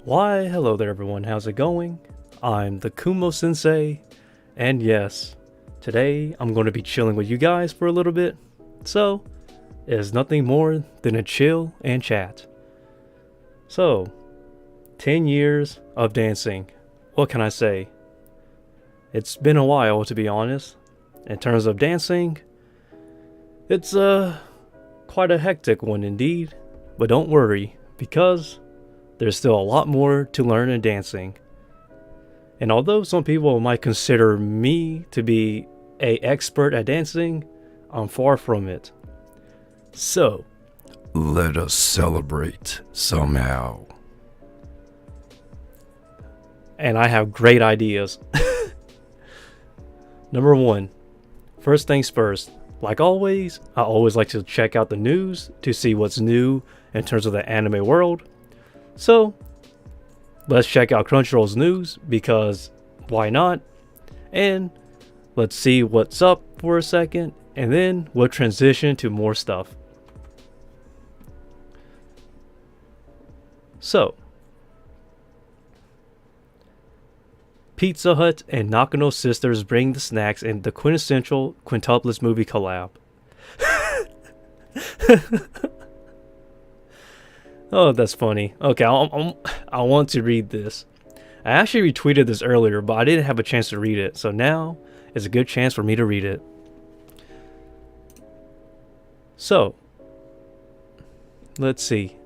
Why, hello there everyone, how's it going? I'm the Kumo Sensei, and yes, today I'm going to be chilling with you guys for a little bit, so it's nothing more than a chill and chat. So, 10 years of dancing, what can I say? It's been a while to be honest. In terms of dancing, it's quite a hectic one indeed, but don't worry, because there's still a lot more to learn in dancing. And although some people might consider me to be an expert at dancing, I'm far from it. So, let us celebrate somehow. and I have great ideas. Number one, first things first. Like always, I always like to check out the news to see what's new in terms of the anime world. So, let's check out Crunchyroll's news because why not? And let's see what's up for a second, and then we'll transition to more stuff. So, Pizza Hut and Nakano Sisters bring the snacks in the quintessential quintuplets movie collab. Oh, that's funny. Okay, I want to read this. I actually retweeted this earlier, but I didn't have a chance to read it, so now is a good chance for me to read it. So, let's see.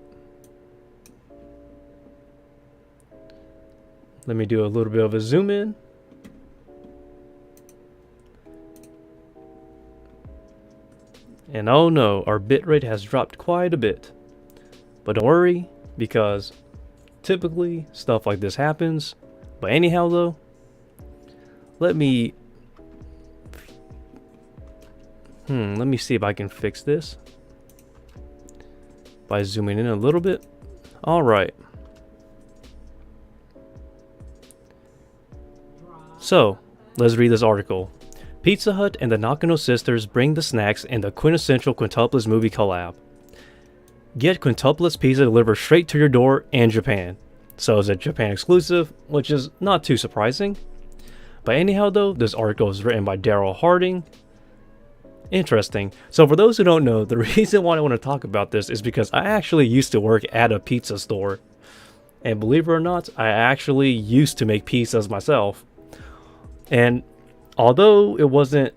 Let me do a little bit of a zoom in. And oh no, our bitrate has dropped quite a bit. But don't worry, because typically stuff like this happens. But anyhow though, let me see if I can fix this by zooming in a little bit. Alright. So, let's read this article. Pizza Hut and the Nakano Sisters bring the snacks in the quintessential quintuplets movie collab. Get quintuplets pizza delivered straight to your door in Japan. So it's a Japan exclusive, which is not too surprising. But anyhow though, this article is written by Daryl Harding. Interesting. So for those who don't know, the reason why I want to talk about this is because I actually used to work at a pizza store. And believe it or not, I actually used to make pizzas myself. And although it wasn't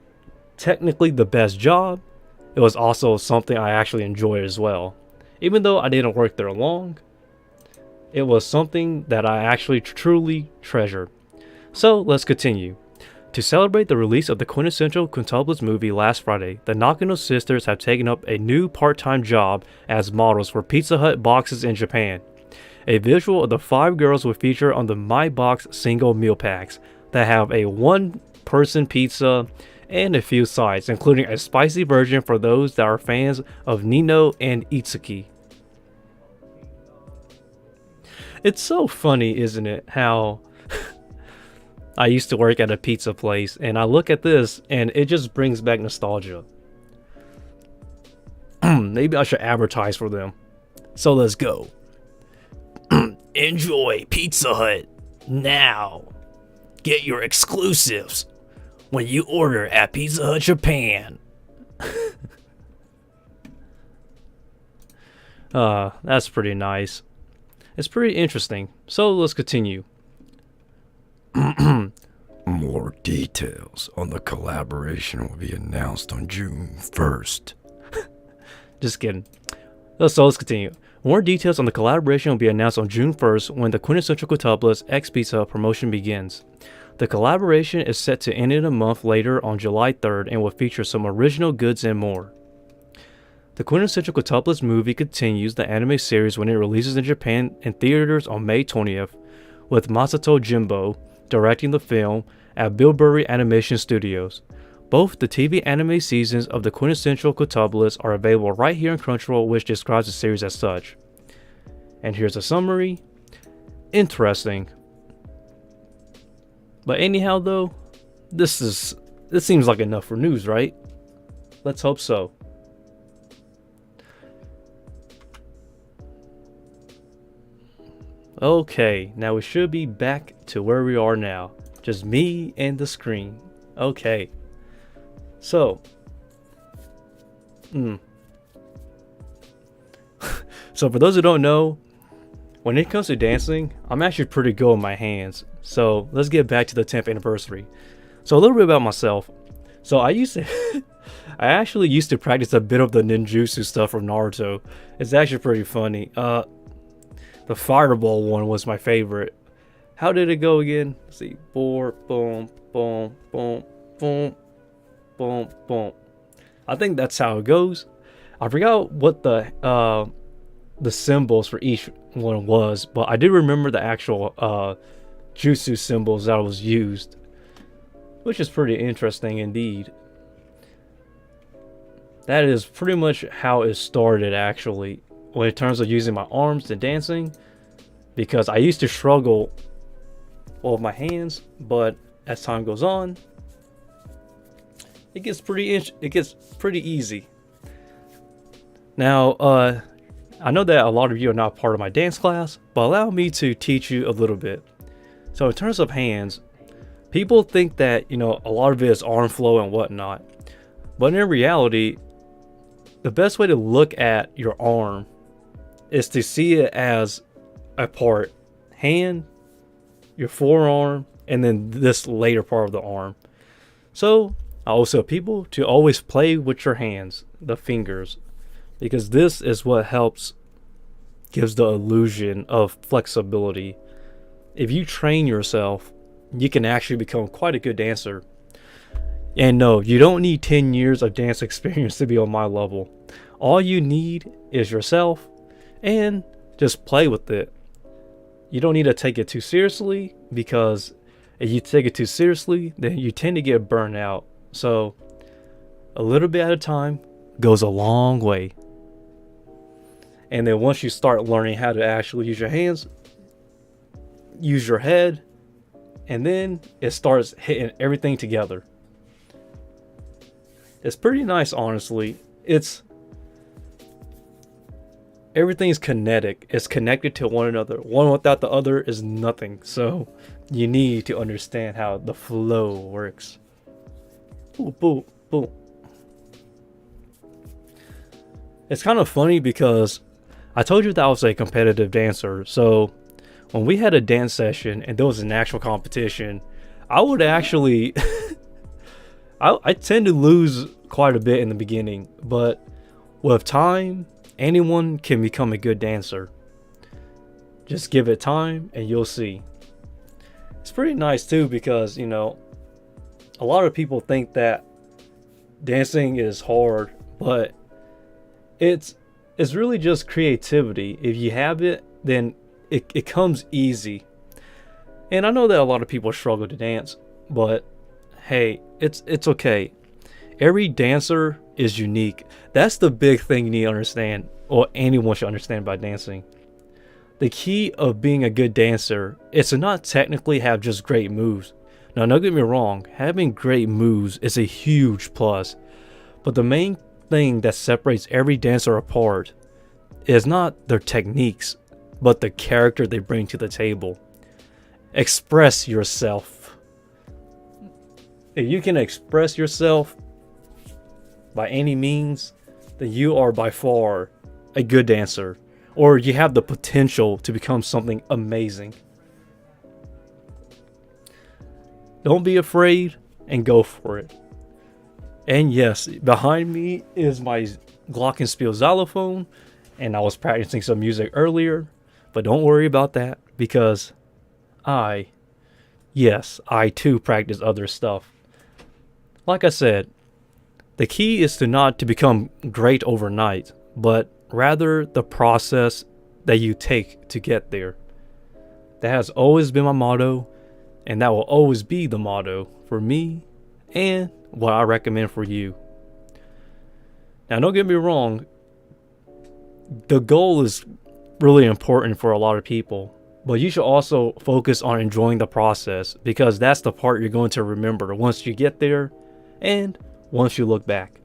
technically the best job, it was also something I actually enjoyed as well. Even though I didn't work there long, it was something that I actually truly treasured. So let's continue. To celebrate the release of the quintessential quintuplets movie last Friday, the Nakano sisters have taken up a new part-time job as models for Pizza Hut boxes in Japan. A visual of the 5 girls will feature on the My Box single meal packs that have a 1-person pizza and a few sides, including a spicy version for those that are fans of Nino and Itsuki. It's so funny, isn't it, how I used to work at a pizza place and I look at this and it just brings back nostalgia. Maybe I should advertise for them. So let's go. Enjoy Pizza Hut now. Get your exclusives when you order at Pizza Hut Japan. That's pretty nice. It's pretty interesting. So let's continue. More details on the collaboration will be announced on June 1st. Just kidding. So let's continue. More details on the collaboration will be announced on June 1st when the quintessential quintuplets X Pizza promotion begins. The collaboration is set to end in a month later on July 3rd and will feature some original goods and more. The quintessential quintuplets movie continues the anime series when it releases in Japan in theaters on May 20th, with Masato Jimbo directing the film at Bilberry Animation Studios. Both the TV anime seasons of the quintessential quintuplets are available right here in Crunchyroll, which describes the series as such. And here's a summary. Interesting. But anyhow though, this seems like enough for news, right? Let's hope so. Okay, now we should be back to where we are now. Just me and the screen. Okay. So. So for those who don't know, when it comes to dancing, I'm actually pretty good with my hands. So let's get back to the 10th anniversary. So a little bit about myself. So I actually used to practice a bit of the ninjutsu stuff from Naruto. It's actually pretty funny. The fireball one was my favorite. How did it go again? Let's see. Boom, boom, boom, boom, boom, boom, boom. I think that's how it goes. I forgot what the symbols for each one was, but I do remember the actual jutsu symbols that was used, which is pretty interesting indeed. That is pretty much how it started, actually, when in terms of using my arms and dancing, because I used to struggle with my hands, but as time goes on, it gets pretty easy. Now, I know that a lot of you are not part of my dance class, but allow me to teach you a little bit. So in terms of hands, people think that, a lot of it is arm flow and whatnot, but in reality, the best way to look at your arm is to see it as a part: hand, your forearm, and then this later part of the arm. So I always tell people to always play with your hands, the fingers, because this is what gives the illusion of flexibility. If you train yourself, you can actually become quite a good dancer. And no, you don't need 10 years of dance experience to be on my level. All you need is yourself and just play with it. You don't need to take it too seriously, because if you take it too seriously, then you tend to get burned out. So a little bit at a time goes a long way. And then once you start learning how to actually use your hands, use your head, and then it starts hitting everything together. It's pretty nice, honestly. Everything's kinetic. It's connected to one another. One without the other is nothing. So you need to understand how the flow works. Boom, boom, boom. It's kind of funny because I told you that I was a competitive dancer. So when we had a dance session and there was an actual competition, I would actually I tend to lose quite a bit in the beginning, but with time, anyone can become a good dancer. Just give it time and you'll see. It's pretty nice too, because a lot of people think that dancing is hard, but it's really just creativity. If you have it, then it comes easy. And I know that a lot of people struggle to dance, but hey, it's okay. Every dancer is unique. That's the big thing you need to understand, or anyone should understand about dancing. The key of being a good dancer is to not technically have just great moves. Now, don't get me wrong, having great moves is a huge plus, but the main thing that separates every dancer apart is not their techniques, but the character they bring to the table. Express yourself. If you can express yourself by any means, then you are by far a good dancer, or you have the potential to become something amazing. Don't be afraid and go for it. And yes, behind me is my glockenspiel xylophone, and I was practicing some music earlier, but don't worry about that, because I too practice other stuff. Like I said, the key is to not to become great overnight, but rather the process that you take to get there. That has always been my motto, and that will always be the motto for me and what I recommend for you. Now, don't get me wrong, the goal is really important for a lot of people, but you should also focus on enjoying the process, because that's the part you're going to remember once you get there and once you look back.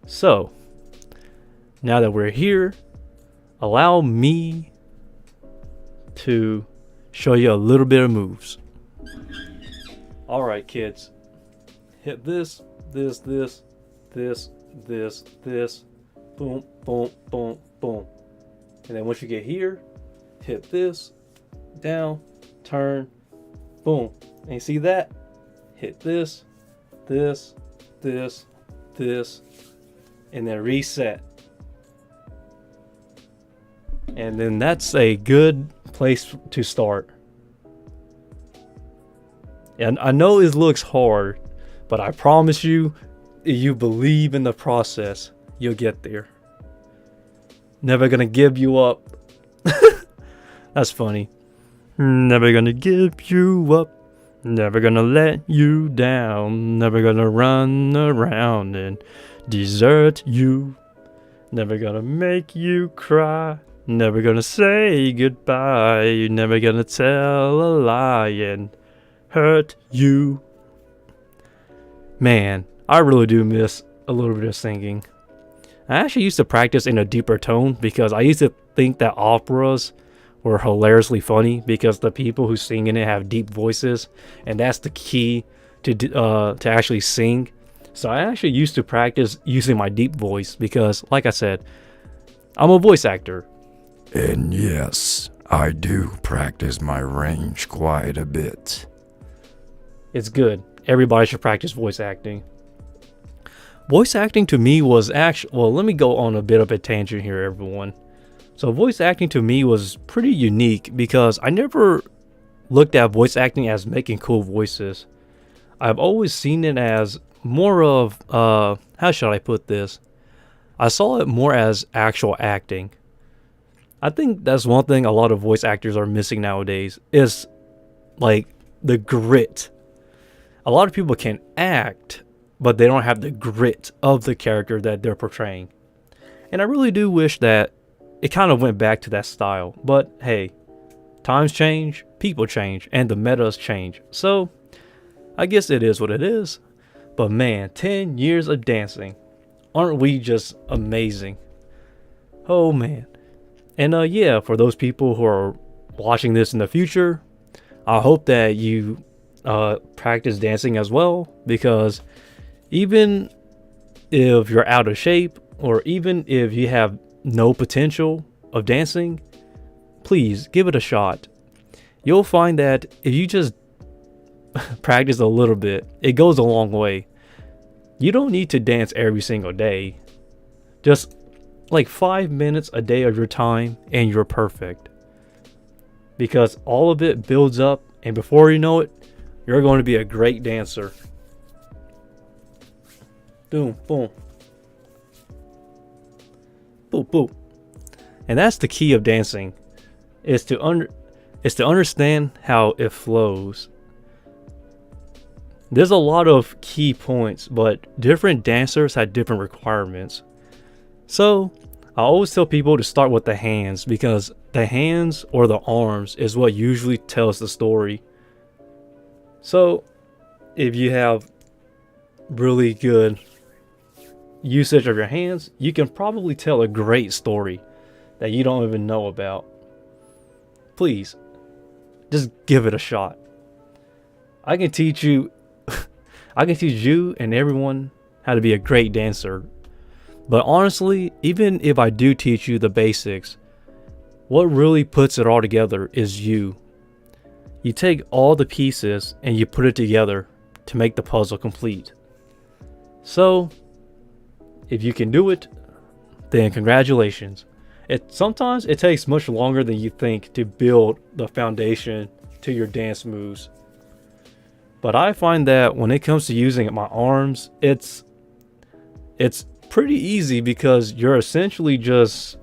So, now that we're here, allow me to show you a little bit of moves. Alright, kids. Hit this, this, this, this, this, this. Boom, boom, boom, boom. And then once you get here, hit this, down, turn, boom. And you see that? Hit this, this, this, this, and then reset. And then that's a good place to start. And I know it looks hard, but I promise you, if you believe in the process, you'll get there. Never gonna give you up. That's funny. Never gonna give you up. Never gonna let you down. Never gonna run around and desert you. Never gonna make you cry. Never gonna say goodbye. Never gonna tell a lie and hurt you. Man, I really do miss a little bit of singing. I actually used to practice in a deeper tone because I used to think that operas were hilariously funny because the people who sing in it have deep voices, and that's the key to actually sing. So I actually used to practice using my deep voice because, like I said, I'm a voice actor. And yes, I do practice my range quite a bit. It's good. Everybody should practice voice acting. Voice acting to me was actually, well, let me go on a bit of a tangent here, everyone. So voice acting to me was pretty unique because I never looked at voice acting as making cool voices. I've always seen it as more of, how should I put this? I saw it more as actual acting. I think that's one thing a lot of voice actors are missing nowadays is like the grit. A lot of people can act, but they don't have the grit of the character that they're portraying. And I really do wish that it kind of went back to that style. But hey, times change, people change, and the metas change. So I guess it is what it is. But man, 10 years of dancing. Aren't we just amazing? Oh man. And yeah, for those people who are watching this in the future, I hope that you practice dancing as well, because even if you're out of shape or even if you have no potential of dancing, please give it a shot. You'll find that if you just practice a little bit, it goes a long way. You don't need to dance every single day. Just like 5 minutes a day of your time and you're perfect. Because all of it builds up, and before you know it, you're going to be a great dancer. Boom, boom. Boom, boom. And that's the key of dancing, is to understand how it flows. There's a lot of key points, but different dancers have different requirements. So I always tell people to start with the hands, because the hands or the arms is what usually tells the story. So if you have really good usage of your hands, you can probably tell a great story that you don't even know about. Please, just give it a shot. I can teach you and everyone how to be a great dancer. But honestly, even if I do teach you the basics, what really puts it all together is you. You take all the pieces and you put it together to make the puzzle complete. So, if you can do it, then congratulations. Sometimes it takes much longer than you think to build the foundation to your dance moves. But I find that when it comes to using my arms, it's pretty easy because you're essentially just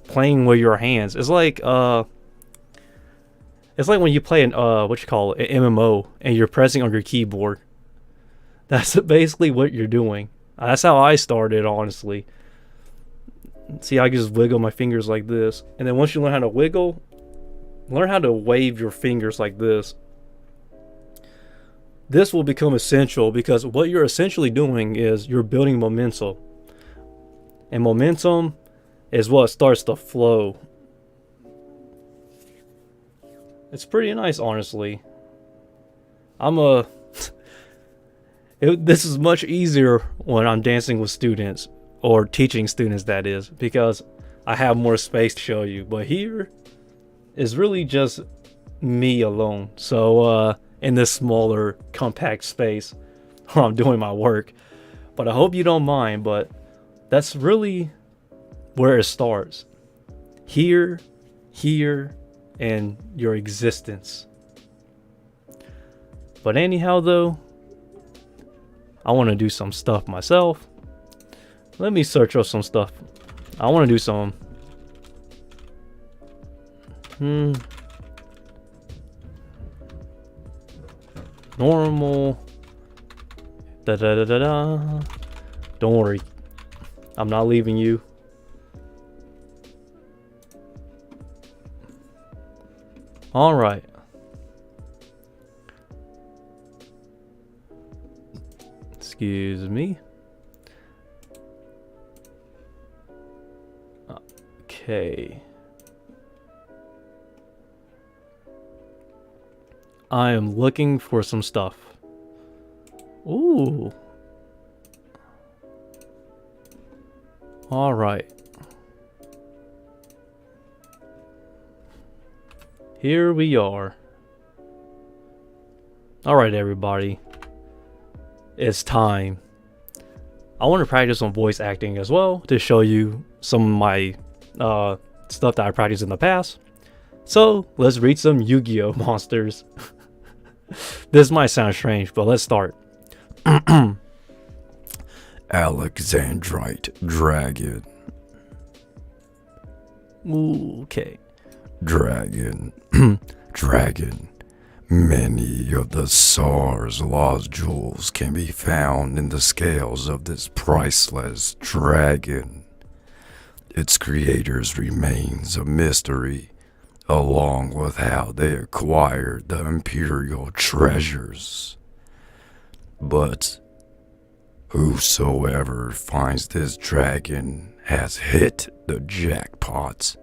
playing with your hands. It's like when you play an MMO and you're pressing on your keyboard. That's basically what you're doing. That's how I started, honestly. See, I can just wiggle my fingers like this. And then once you learn how to wiggle, learn how to wave your fingers like this. This will become essential because what you're essentially doing is you're building momentum. And momentum is what starts the flow. It's pretty nice, honestly. I'm a. This is much easier when I'm dancing with students or teaching students, that is, because I have more space to show you. But here is really just me alone. So in this smaller, compact space where I'm doing my work. But I hope you don't mind. But that's really where it starts. Here, and your existence. But anyhow, though, I want to do some stuff myself. Let me search up some stuff. I want to do some. Normal. Da. Don't worry. I'm not leaving you. Alright. Excuse me. Okay. I am looking for some stuff. Ooh. Alright. Here we are. Alright, everybody. It's time. I want to practice some voice acting as well to show you some of my stuff that I practiced in the past. So let's read some Yu-Gi-Oh monsters. This might sound strange, but let's start. Alexandrite Dragon. Ooh, okay. Dragon. Dragon. Many of the Tsar's lost jewels can be found in the scales of this priceless dragon. Its creators remains a mystery, along with how they acquired the imperial treasures. But whosoever finds this dragon has hit the jackpot,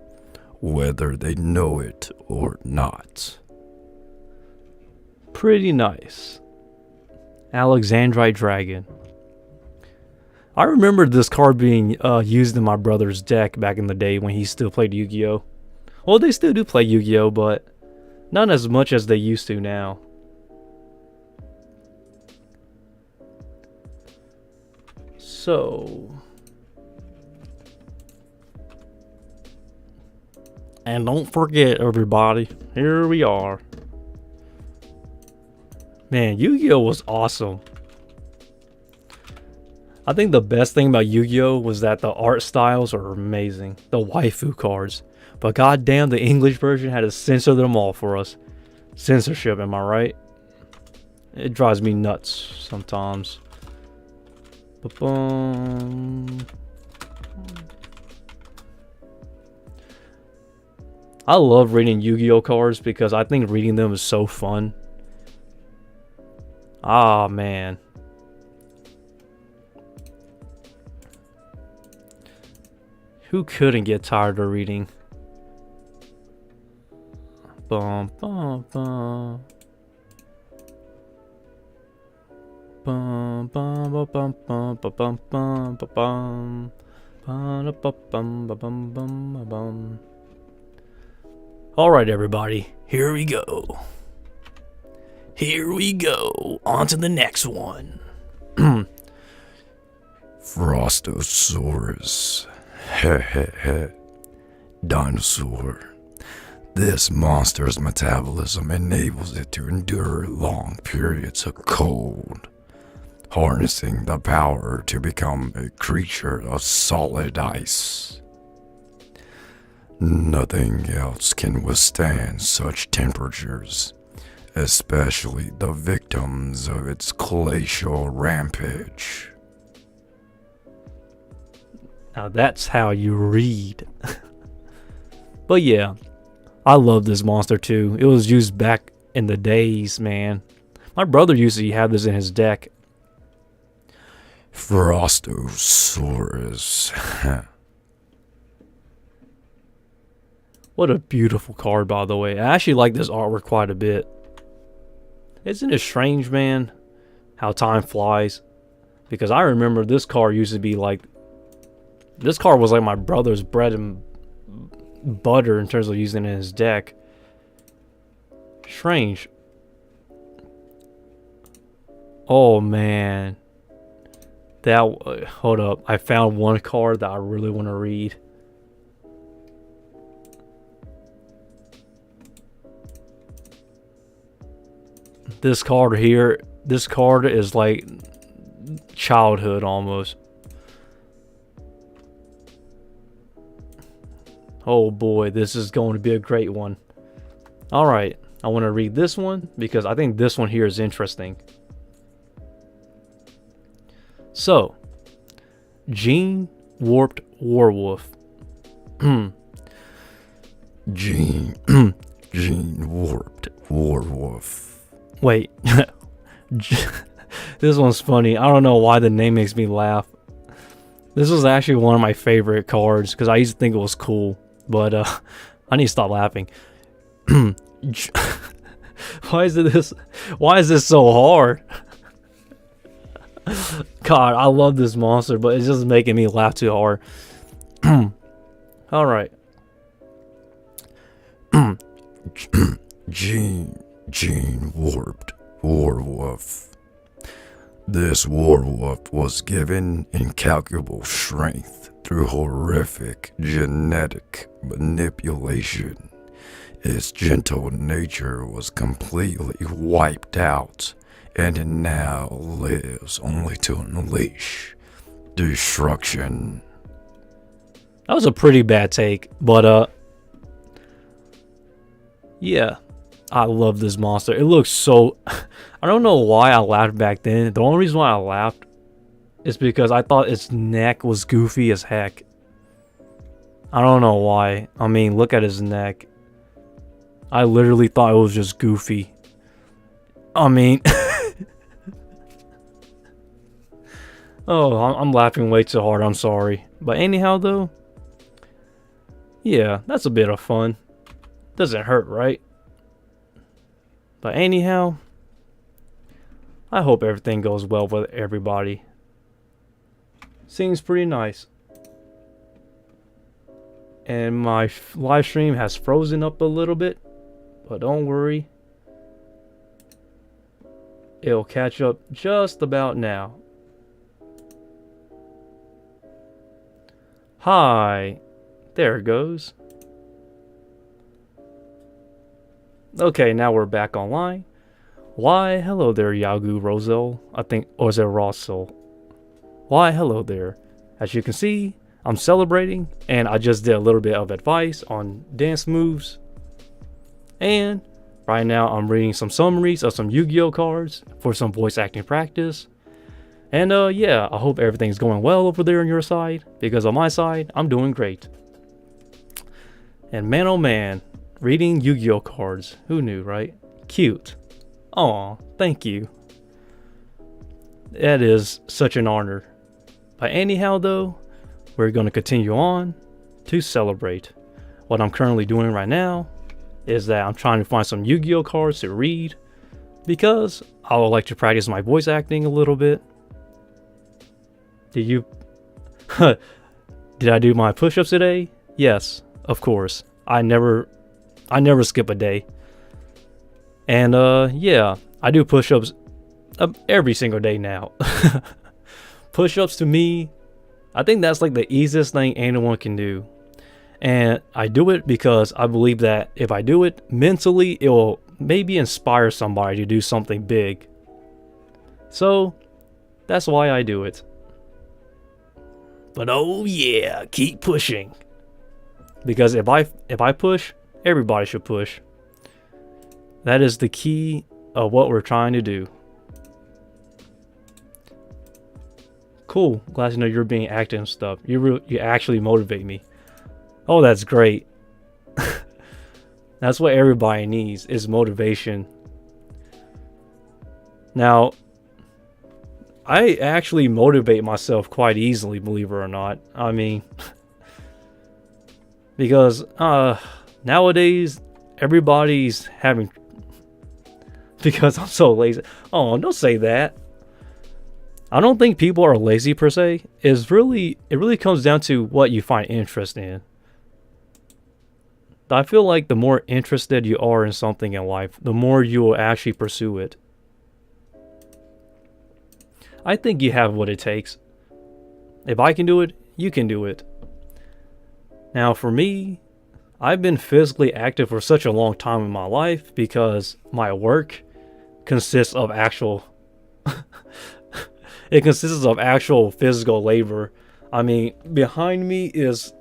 whether they know it or not. Pretty nice. Alexandrite Dragon. I remember this card being used in my brother's deck back in the day when he still played Yu-Gi-Oh! Well, they still do play Yu-Gi-Oh! But not as much as they used to now. So... and don't forget, everybody, here we are. Man, Yu-Gi-Oh! Was awesome. I think the best thing about Yu-Gi-Oh! Was that the art styles are amazing. The waifu cards. But goddamn, the English version had to censor them all for us. Censorship, am I right? It drives me nuts sometimes. Ba-bum. I love reading Yu-Gi-Oh! Cards because I think reading them is so fun. Ah, man. Who couldn't get tired of reading? Bum, bum, bum. Bum, bum, bum, bum, bum, bum, bum, bum, bum, bum. Alright, everybody. Here we go. Here we go. On to the next one. Frostosaurus. Heh. Dinosaur. This monster's metabolism enables it to endure long periods of cold, harnessing the power to become a creature of solid ice. Nothing else can withstand such temperatures, especially the victims of its glacial rampage. Now that's how you read. But yeah, I love this monster too. It was used back in the days, man. My brother used to have this in his deck. Frostosaurus. What a beautiful card, by the way. I actually like this artwork quite a bit. Isn't it strange, man, how time flies? Because I remember this card used to be like... This card was like my brother's bread and butter in terms of using it in his deck. Strange. Oh, man. Hold up. I found one card that I really want to read. This card here, this card is like childhood almost. Oh boy, this is going to be a great one. Alright, I want to read this one because I think this one here is interesting. So, Gene Warped Werewolf. Gene Warped Werewolf. Wait, this one's funny. I don't know why the name makes me laugh. This was actually one of my favorite cards because I used to think it was cool, but I need to stop laughing. Why is this so hard? God, I love this monster, but it's just making me laugh too hard. All right. Gene Warped Werewolf. This werewolf was given incalculable strength through horrific genetic manipulation. Its gentle nature was completely wiped out, and it now lives only to unleash destruction. That was a pretty bad take, but yeah. I love this monster. It looks so... I don't know why I laughed back then. The only reason why I laughed is because I thought its neck was goofy as heck. I don't know why. I mean, look at his neck. I literally thought it was just goofy. I mean... Oh, I'm laughing way too hard. I'm sorry. But anyhow, though... Yeah, that's a bit of fun. Doesn't hurt, right? But anyhow, I hope everything goes well with everybody. Seems pretty nice. And my live stream has frozen up a little bit, but don't worry. It'll catch up just about now. Hi. There it goes. Okay, now we're back online. Why, hello there, Yagu Rosel. I think, or is it Rossel? Why, hello there. As you can see, I'm celebrating, and I just did a little bit of advice on dance moves. And right now, I'm reading some summaries of some Yu-Gi-Oh cards for some voice acting practice. And yeah, I hope everything's going well over there on your side, because on my side, I'm doing great. And man, oh man. Reading Yu-Gi-Oh cards. Who knew, right? Cute. Aw, thank you. That is such an honor. But anyhow, though, we're going to continue on to celebrate. What I'm currently doing right now is that I'm trying to find some Yu-Gi-Oh cards to read because I would like to practice my voice acting a little bit. Did you... Did I do my push-ups today? Yes, of course. I never skip a day. And yeah, I do push-ups every single day now. Push-ups to me, I think that's like the easiest thing anyone can do. And I do it because I believe that if I do it mentally, it will maybe inspire somebody to do something big. So that's why I do it. But oh yeah, keep pushing. Because if I push, everybody should push. That is the key of what we're trying to do. Cool. Glad to know you're being active and stuff. You actually motivate me. Oh, that's great. That's what everybody needs, is motivation. Now, I actually motivate myself quite easily, believe it or not. I mean, because nowadays everybody's having because I'm so lazy. Oh, don't say that. I don't think people are lazy per se. It really comes down to what you find interest in. I feel like the more interested you are in something in life, the more you will actually pursue it. I think you have what it takes. If I can do it, you can do it. Now for me, I've been physically active for such a long time in my life because my work consists of actual it consists of actual physical labor. I mean, behind me is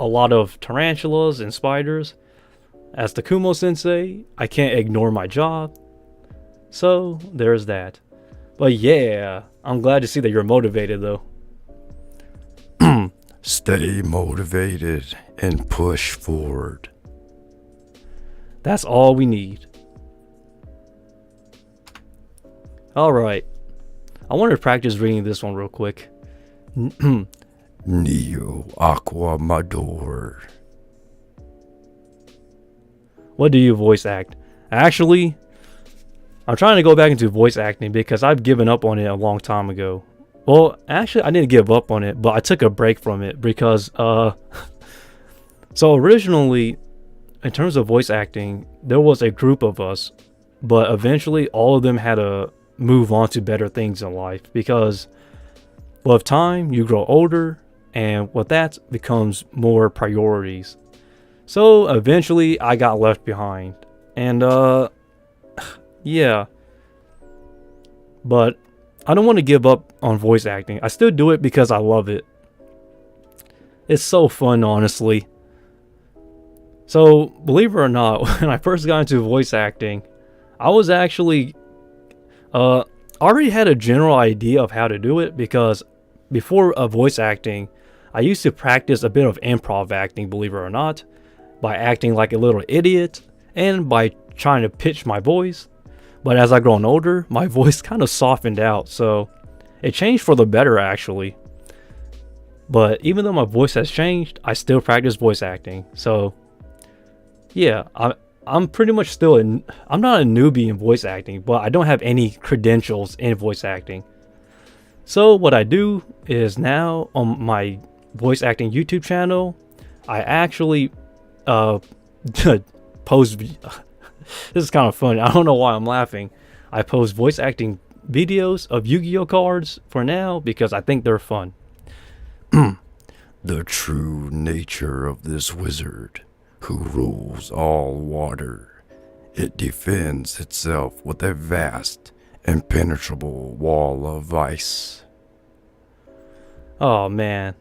a lot of tarantulas and spiders. As the Kumo Sensei, I can't ignore my job. So, there's that. But yeah, I'm glad to see that you're motivated though. Stay motivated and push forward. That's all we need. Alright. I want to practice reading this one real quick. Neo Aqua Mador. What do you voice act? Actually, I'm trying to go back into voice acting because I've given up on it a long time ago. Well, actually, I didn't give up on it, but I took a break from it because, so originally, in terms of voice acting, there was a group of us, but eventually all of them had to move on to better things in life because with time, you grow older, and with that becomes more priorities. So eventually, I got left behind, and yeah. But I don't want to give up on voice acting. I still do it because I love it. It's so fun, honestly. So, believe it or not, when I first got into voice acting, I was actually already had a general idea of how to do it because before voice acting, I used to practice a bit of improv acting, believe it or not, by acting like a little idiot and by trying to pitch my voice. But as I grown older, my voice kind of softened out, so it changed for the better actually. But even though my voice has changed, I still practice voice acting. So yeah, I'm pretty much still I'm not a newbie in voice acting, but I don't have any credentials in voice acting. So what I do is now on my voice acting YouTube channel, I actually post this is kind of funny. I don't know why I'm laughing. I post voice acting videos of Yu-Gi-Oh cards for now because I think they're fun. The true nature of this wizard, who rules all water. It defends itself with a vast, impenetrable wall of ice. Oh man.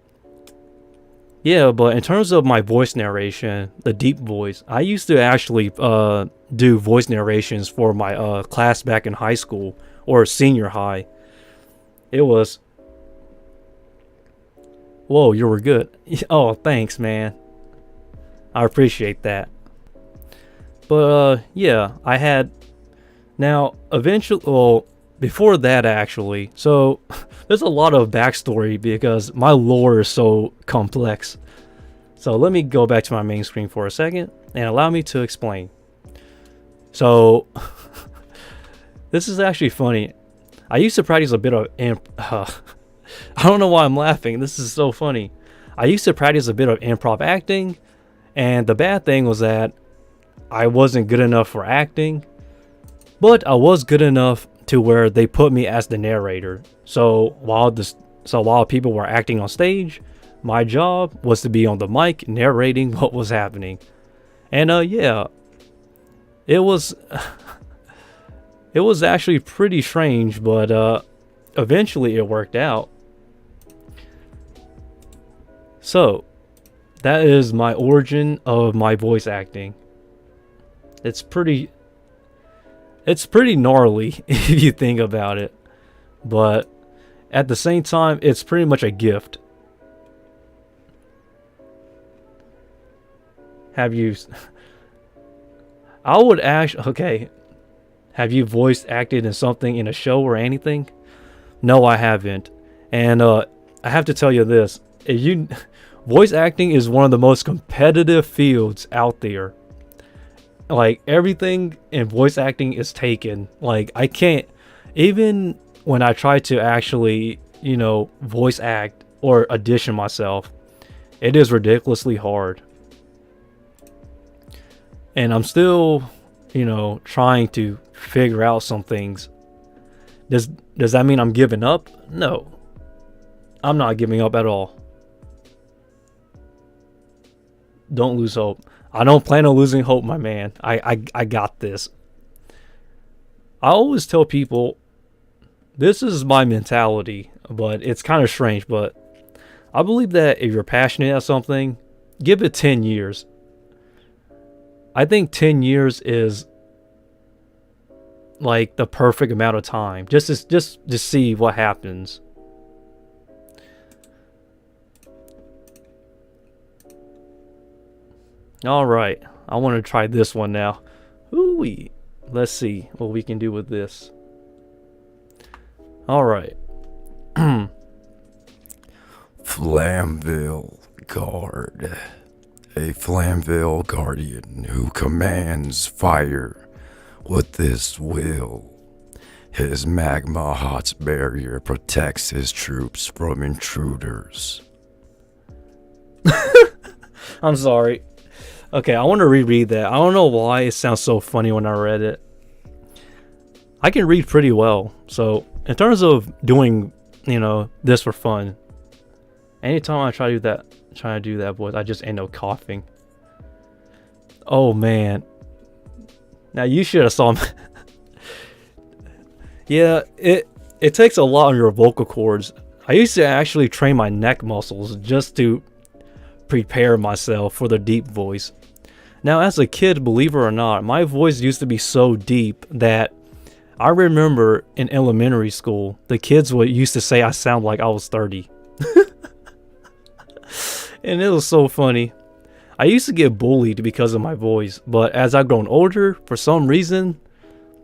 Yeah, but in terms of my voice narration, the deep voice, I used to actually do voice narrations for my class back in high school or senior high. It was... Whoa, you were good. Oh, thanks, man. I appreciate that. But yeah, I had... Now, eventually... Well, before that actually, so there's a lot of backstory because my lore is so complex. So let me go back to my main screen for a second and allow me to explain. So this is actually funny. I used to practice a bit of I don't know why I'm laughing. This is so funny. I used to practice a bit of improv acting, and the bad thing was that I wasn't good enough for acting, but I was good enough to where they put me as the narrator. So while people were acting on stage, my job was to be on the mic narrating what was happening. And yeah, it was it was actually pretty strange, but eventually it worked out. So that is my origin of my voice acting. It's pretty gnarly if you think about it, but at the same time, it's pretty much a gift. Have you... I would actually... Okay. Have you voice acted in something in a show or anything? No, I haven't. And I have to tell you this. If you... Voice acting is one of the most competitive fields out there. Like, everything in voice acting is taken. Like, I can't, even when I try to actually, voice act or audition myself, it is ridiculously hard. And I'm still, trying to figure out some things. Does that mean I'm giving up? No. I'm not giving up at all. Don't lose hope. I don't plan on losing hope, my man. I got this. I always tell people, this is my mentality, but it's kind of strange, but I believe that if you're passionate at something, give it 10 years. I think 10 years is like the perfect amount of time. Just to see what happens. Alright, I want to try this one now. Ooh-wee. Let's see what we can do with this. Alright. Flamville Guard. A Flamville Guardian who commands fire with his will. His magma hot barrier protects his troops from intruders. I'm sorry. Okay, I want to reread that. I don't know why it sounds so funny when I read it. I can read pretty well. So, in terms of doing, this for fun, anytime I try to do that voice, I just end up coughing. Oh, man. Now, you should have saw me. Yeah, it takes a lot on your vocal cords. I used to actually train my neck muscles just to prepare myself for the deep voice. Now, as a kid, believe it or not, my voice used to be so deep that I remember in elementary school, the kids used to say I sound like I was 30. And it was so funny. I used to get bullied because of my voice, but as I've grown older, for some reason,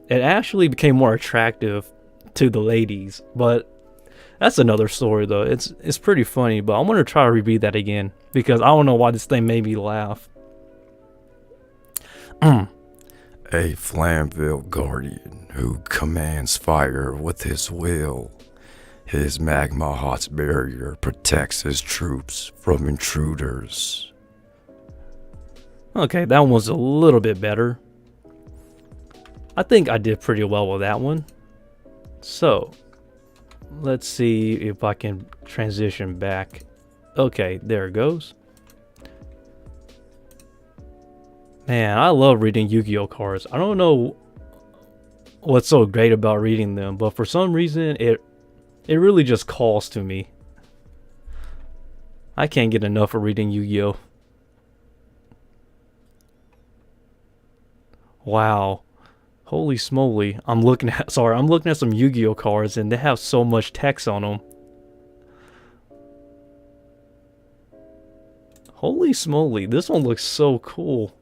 it actually became more attractive to the ladies. But that's another story, though. It's pretty funny, but I'm going to try to repeat that again because I don't know why this thing made me laugh. A Flamville Guardian who commands fire with his will. His magma hot barrier protects his troops from intruders. Okay, that one was a little bit better. I think I did pretty well with that one. So, let's see if I can transition back. Okay, there it goes. Man, I love reading Yu-Gi-Oh cards. I don't know what's so great about reading them, but for some reason, it really just calls to me. I can't get enough of reading Yu-Gi-Oh. Wow. Holy smoly. I'm looking at some Yu-Gi-Oh cards and they have so much text on them. Holy smoly, this one looks so cool.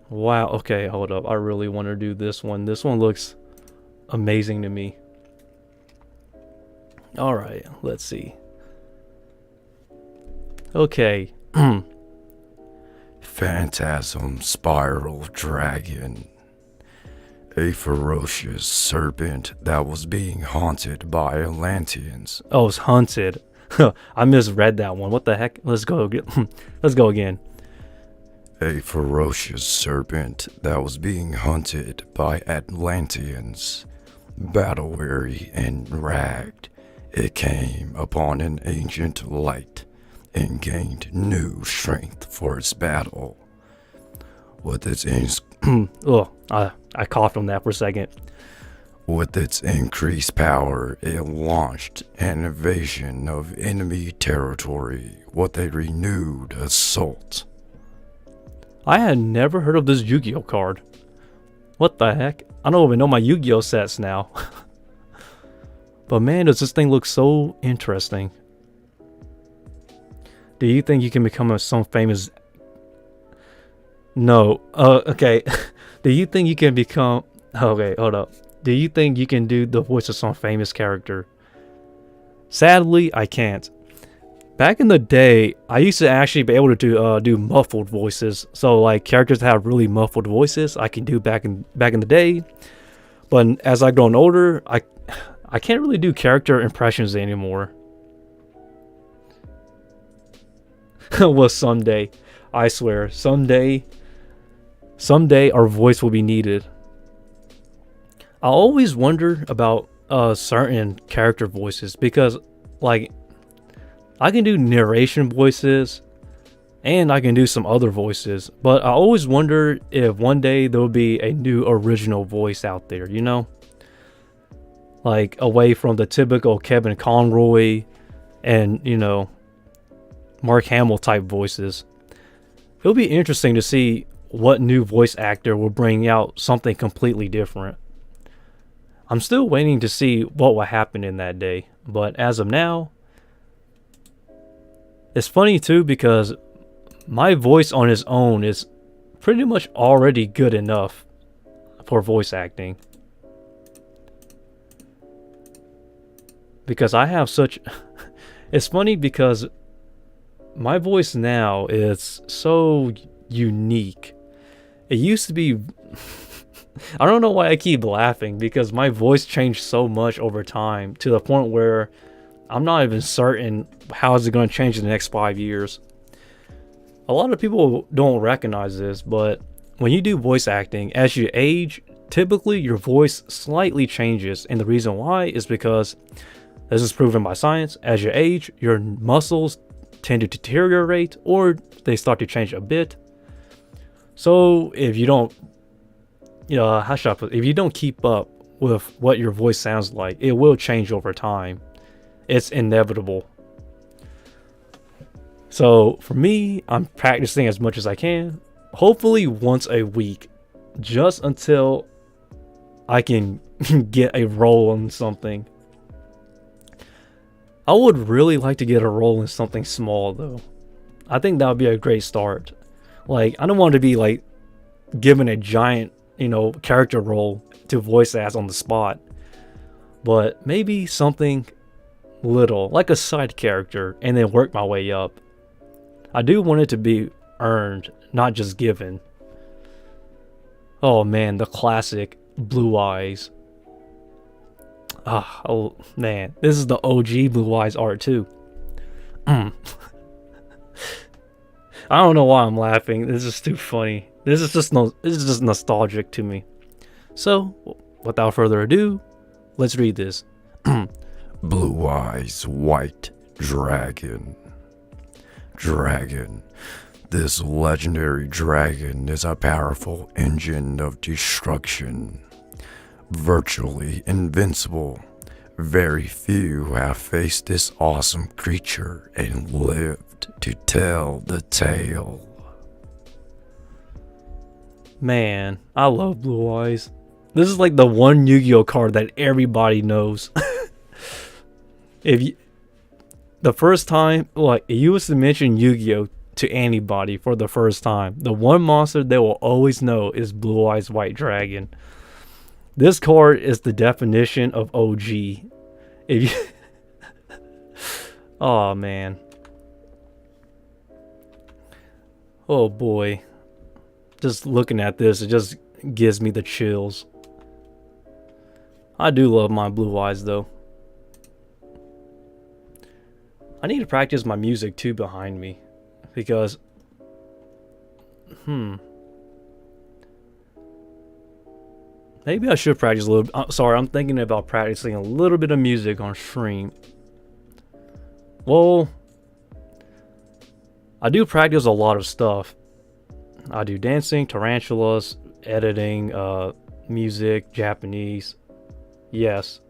Wow, okay, hold up. I really want to do this one. This one looks amazing to me. Alright, let's see. Okay. Phantasm Spiral Dragon. A ferocious serpent that was being haunted by Atlanteans. Oh, it's hunted. I misread that one. What the heck? Let's go again. Let's go again. A ferocious serpent that was being hunted by Atlanteans. Battle-weary and ragged, it came upon an ancient light and gained new strength for its battle. With its I coughed on that for a second. With its increased power, it launched an invasion of enemy territory with a renewed assault. I had never heard of this Yu-Gi-Oh card. What the heck? I don't even know my Yu-Gi-Oh sets now. But man, does this thing look so interesting. Do you think you can become some famous... No. Okay. Do you think you can become... Okay, hold up. Do you think you can do the voice of some famous character? Sadly, I can't. Back in the day, I used to actually be able to do muffled voices. So like characters that have really muffled voices, I can do back in the day. But as I've grown older, I can't really do character impressions anymore. Well, someday, I swear, someday our voice will be needed. I always wonder about certain character voices because, like, I can do narration voices and I can do some other voices, but I always wonder if one day there will be a new original voice out there, you know? Like, away from the typical Kevin Conroy and, you know, Mark Hamill type voices. It'll be interesting to see what new voice actor will bring out something completely different. I'm still waiting to see what will happen in that day, but as of now, it's funny too because my voice on its own is pretty much already good enough for voice acting. Because I have such... It's funny because my voice now is so unique. It used to be... I don't know why I keep laughing because my voice changed so much over time to the point where I'm not even certain how is it going to change in the next 5 years. A lot of people don't recognize this, but when you do voice acting, as you age, typically your voice slightly changes, and the reason why is because, this is proven by science, as you age, your muscles tend to deteriorate or they start to change a bit. So if you don't, how should I put it? If you don't keep up with what your voice sounds like, it will change over time. It's inevitable. So for me, I'm practicing as much as I can, hopefully once a week, just until I can get a role in something. I would really like to get a role in something small though. I think that would be a great start. Like, I don't want to be like given a giant, character role to voice as on the spot, but maybe something little, like a side character, and then work my way up. I do want it to be earned, not just given. Oh man, the classic Blue Eyes. Oh man, this is the OG Blue Eyes art too. I don't know why I'm laughing. This is too funny. This is just nostalgic to me. So, without further ado, let's read this. Blue Eyes White Dragon. Dragon. This legendary dragon is a powerful engine of destruction. Virtually invincible. Very few have faced this awesome creature and lived to tell the tale. Man, I love Blue Eyes. This is like the one Yu-Gi-Oh card that everybody knows. The first time, like, if you was to mention Yu-Gi-Oh to anybody for the first time, the one monster they will always know is Blue Eyes White Dragon. This card is the definition of OG. If you oh man. Oh boy. Just looking at this, it just gives me the chills. I do love my Blue Eyes though. I need to practice my music too behind me, because maybe I should practice a little. Sorry, I'm thinking about practicing a little bit of music on stream. Well, I do practice a lot of stuff. I do dancing, tarantulas, editing, music, Japanese. Yes.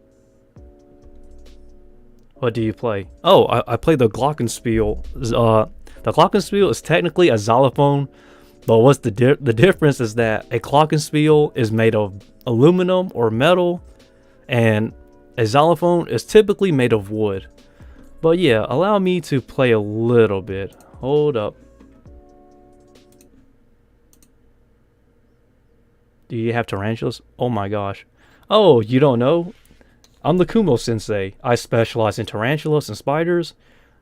What do you play? Oh, I play the glockenspiel. The glockenspiel is technically a xylophone, but what's the difference is that a glockenspiel is made of aluminum or metal, and a xylophone is typically made of wood. But yeah, allow me to play a little bit. Hold up. Do you have tarantulas? Oh my gosh. Oh, you don't know? I'm the Kumo Sensei. I specialize in tarantulas and spiders.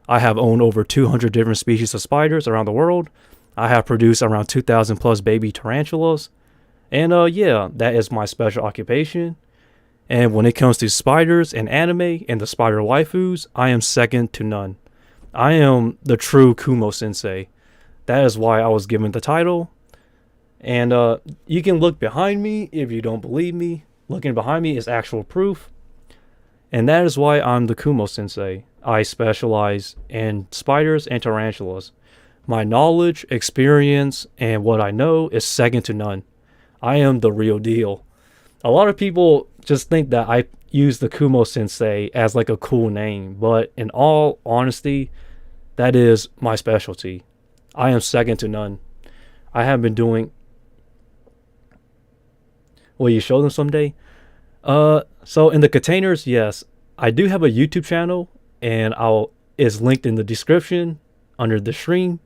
I have owned over 200 different species of spiders around the world. I have produced around 2,000 plus baby tarantulas. And yeah, that is my special occupation. And when it comes to spiders and anime and the spider waifus, I am second to none. I am the true Kumo Sensei. That is why I was given the title. And you can look behind me if you don't believe me. Looking behind me is actual proof. And that is why I'm the Kumo Sensei. I specialize in spiders and tarantulas. My knowledge, experience, and what I know is second to none. I am the real deal. A lot of people just think that I use the Kumo Sensei as like a cool name, but in all honesty, that is my specialty. I am second to none. I have been doing. Will you show them someday? So in the containers, yes, I do have a YouTube channel, and I'll is linked in the description under the stream,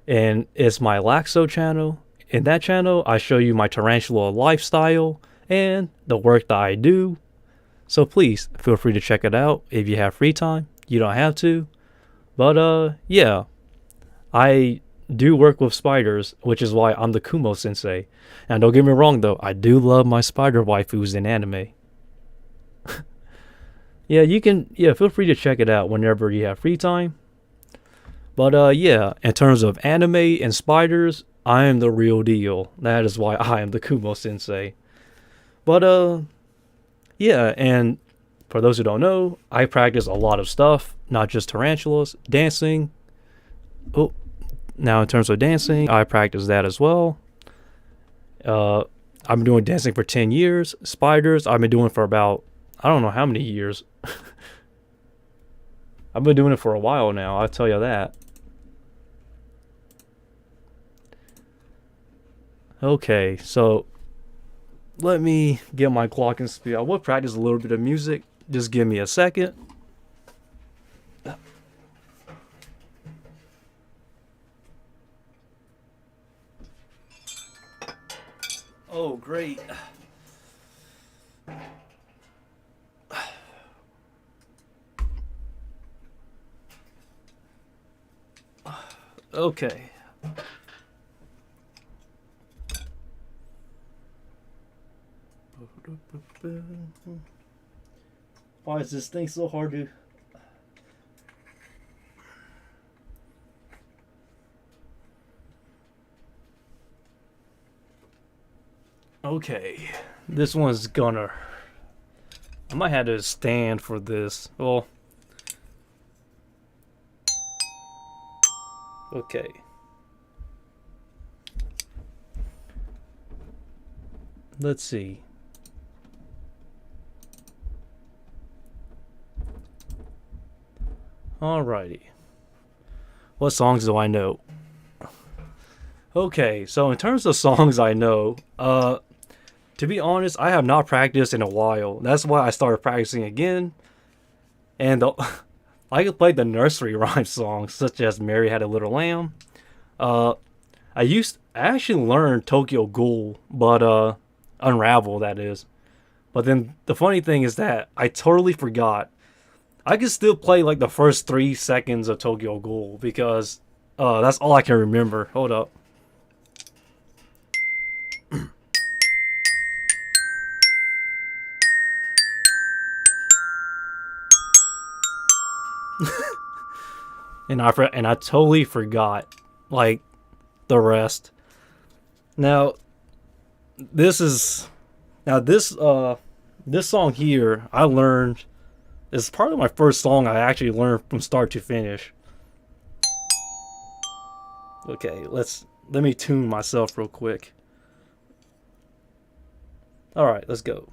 and it's my Laxo channel. In that channel, I show you my tarantula lifestyle and the work that I do. So please feel free to check it out if you have free time. You don't have to, but yeah, I do work with spiders, which is why I'm the Kumo Sensei. And don't get me wrong though, I do love my spider waifus in anime. Yeah, you can. Yeah, feel free to check it out whenever you have free time. But yeah, in terms of anime and spiders, I am the real deal. That is why I am the Kumo Sensei. But yeah, and for those who don't know, I practice a lot of stuff, not just tarantulas, dancing. Oh, now in terms of dancing, I practice that as well. I've been doing dancing for 10 years. Spiders, I've been doing for about, I don't know how many years. I've been doing it for a while now, I'll tell you that. Okay, so let me get my clock and speed. I will practice a little bit of music. Just give me a second. Oh, great. Okay. Why is this thing so hard to... Okay. This one's gonna... I might have to stand for this. Well... Okay. Let's see. Alrighty. What songs do I know? Okay, so in terms of songs I know, to be honest, I have not practiced in a while. That's why I started practicing again. And I could play the nursery rhyme songs, such as Mary Had a Little Lamb. I actually learned Tokyo Ghoul, but Unravel, that is. But then the funny thing is that I totally forgot. I can still play like the first 3 seconds of Tokyo Ghoul because that's all I can remember. Hold up. And I totally forgot like the rest. Now this song here I learned is probably my first song I actually learned from start to finish. Okay, let me tune myself real quick. All right, let's go.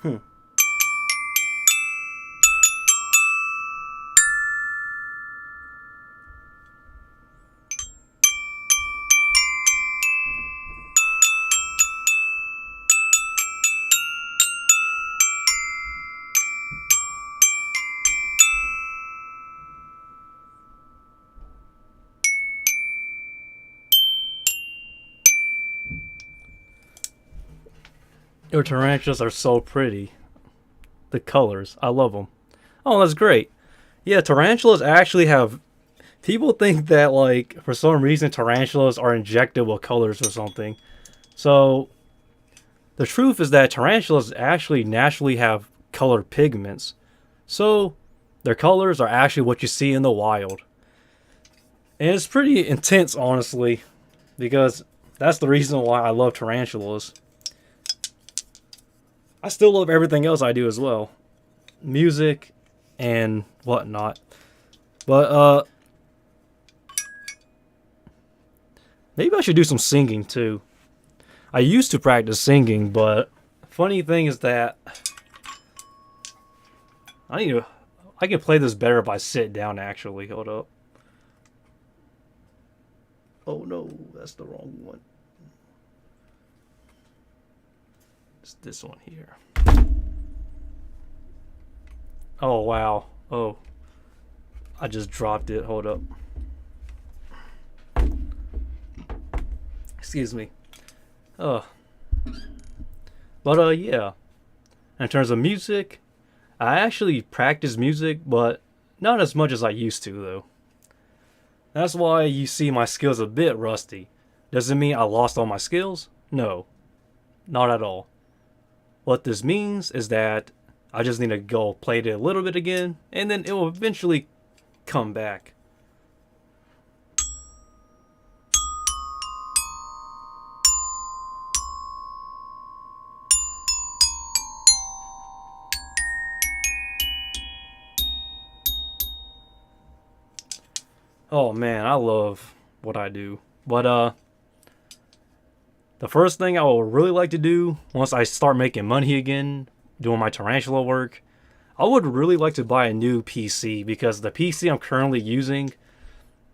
Hmm. Your tarantulas are so pretty. The colors, I love them. Oh, that's great. Yeah, tarantulas actually have. People think that, like, for some reason, tarantulas are injected with colors or something. So, the truth is that tarantulas actually naturally have colored pigments. So, their colors are actually what you see in the wild. And it's pretty intense, honestly, because that's the reason why I love tarantulas. I still love everything else I do as well, music and whatnot. But maybe I should do some singing too. I used to practice singing, but funny thing is that I need to. I can play this better if I sit down. Actually, hold up. Oh no, that's the wrong one. It's this one here. Oh wow. Oh, I just dropped it. Hold up. Excuse me. Uh, but yeah. In terms of music, I actually practice music, but not as much as I used to though. That's why you see my skills a bit rusty. Does it mean I lost all my skills? No, not at all. What this means is that I just need to go play it a little bit again, and then it will eventually come back. Oh man, I love what I do. But the first thing I would really like to do once I start making money again, doing my tarantula work, I would really like to buy a new PC because the PC I'm currently using,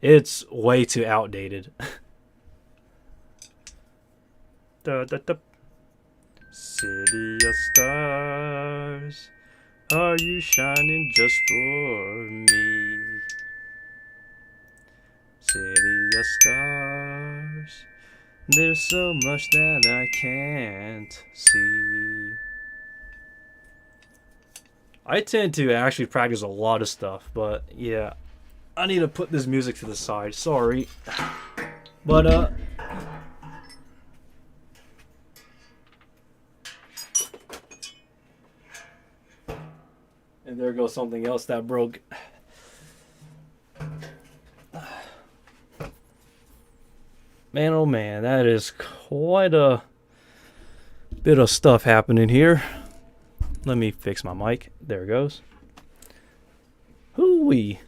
it's way too outdated. Da, da, da. City of stars, are you shining just for me? City of stars, there's so much that I can't see. I tend to actually practice a lot of stuff, but yeah, I need to put this music to the side. Sorry. But and there goes something else that broke. Man, oh man, that is quite a bit of stuff happening here. Let me fix my mic. There it goes. Hoo-wee.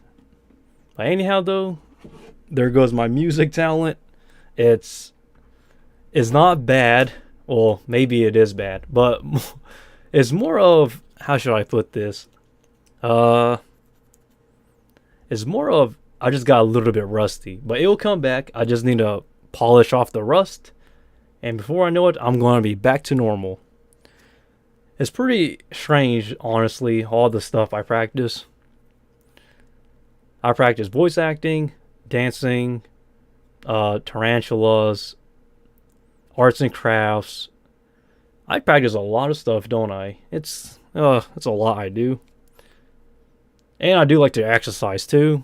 But anyhow, though, there goes my music talent. It's not bad. Well, maybe it is bad, but it's more of, how should I put this? It's more of, I just got a little bit rusty, but it'll come back. I just need to polish off the rust, and before I know it, I'm going to be back to normal. It's pretty strange, honestly, all the stuff I practice. I practice voice acting, dancing, tarantulas, arts and crafts. I practice a lot of stuff, don't I? It's a lot I do. And I do like to exercise too.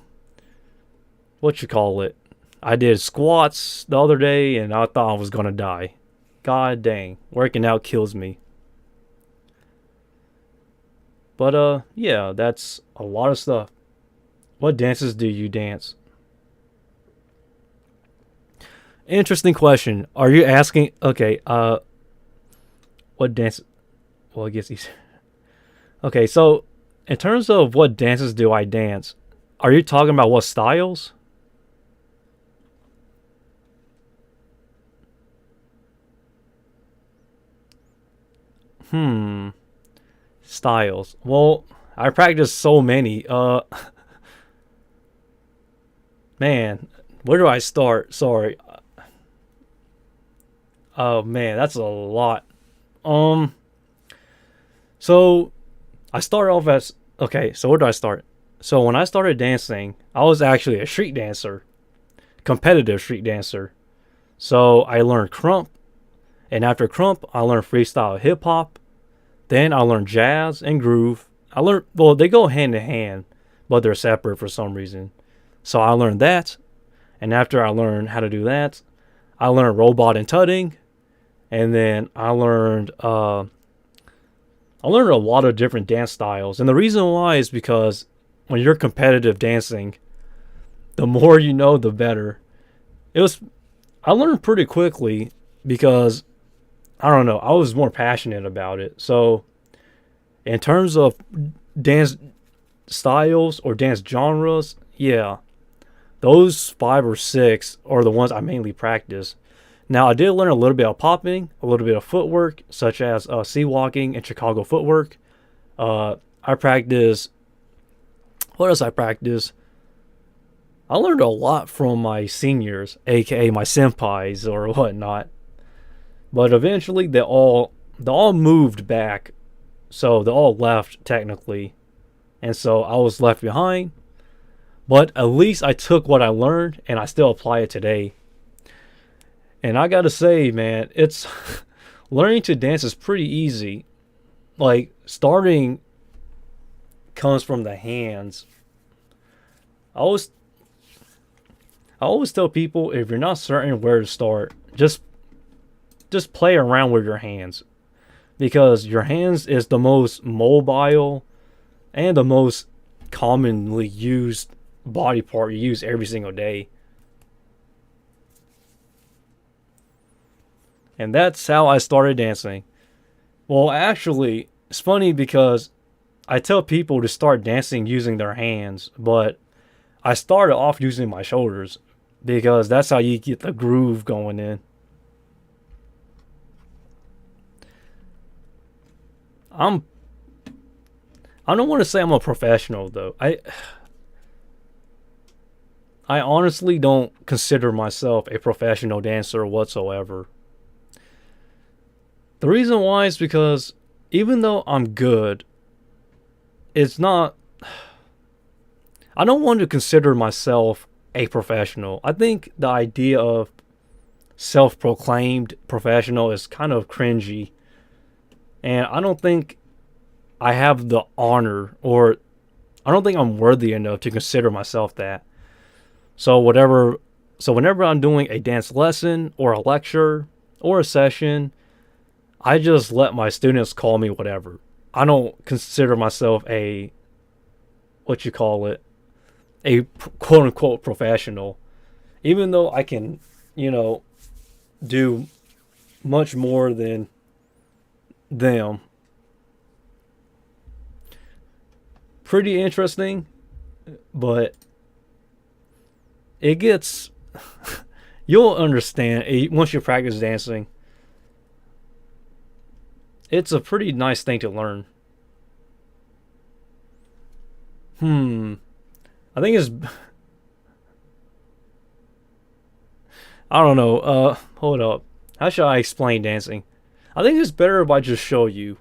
What you call it? I did squats the other day and I thought I was gonna die. God dang, working out kills me. But yeah, that's a lot of stuff. What dances do you dance? Interesting question. Are you asking? Okay. What dance? Well, I guess he's. Okay, so in terms of what dances do I dance, are you talking about what styles? Hmm. Styles. Well, I practice so many. Man, where do I start? Sorry. Oh man, that's a lot. Um, so I started off as okay. So where do I start? So when I started dancing, I was actually a street dancer, competitive street dancer. So I learned krump, and after krump, I learned freestyle hip hop. Then I learned jazz and groove. I learned well, they go hand in hand, but they're separate for some reason. So I learned that, and after I learned how to do that, I learned robot and tutting, and then I learned a lot of different dance styles. And the reason why is because when you're competitive dancing, the more you know, the better. It was I learned pretty quickly because I don't know, I was more passionate about it. So in terms of dance styles or dance genres, yeah, those five or six are the ones I mainly practice. Now, I did learn a little bit of popping, a little bit of footwork, such as sea walking and Chicago footwork. I practice. What else I practice? I learned a lot from my seniors, aka my senpais or whatnot. But eventually, they all moved back, so they all left technically, and so I was left behind. But at least I took what I learned and I still apply it today. And I gotta say, man, it's learning to dance is pretty easy. Like starting comes from the hands. I always I always tell people if you're not certain where to start, just play around with your hands because your hands is the most mobile and the most commonly used body part you use every single day. And that's how I started dancing. Well, actually, it's funny because I tell people to start dancing using their hands, but I started off using my shoulders because that's how you get the groove going in. I'm I don't want to say I'm a professional though. I honestly don't consider myself a professional dancer whatsoever. The reason why is because even though I'm good, it's not I don't want to consider myself a professional. I think the idea of self-proclaimed professional is kind of cringy, and I don't think I have the honor or I don't think I'm worthy enough to consider myself that. So whatever so whenever I'm doing a dance lesson or a lecture or a session, I just let my students call me whatever. I don't consider myself a what you call it, a quote unquote professional, even though I can, you know, do much more than them. Pretty interesting, but it gets you'll understand once you practice dancing. It's a pretty nice thing to learn. I think it's I don't know. Hold up. How should I explain dancing? I think it's better if I just show you.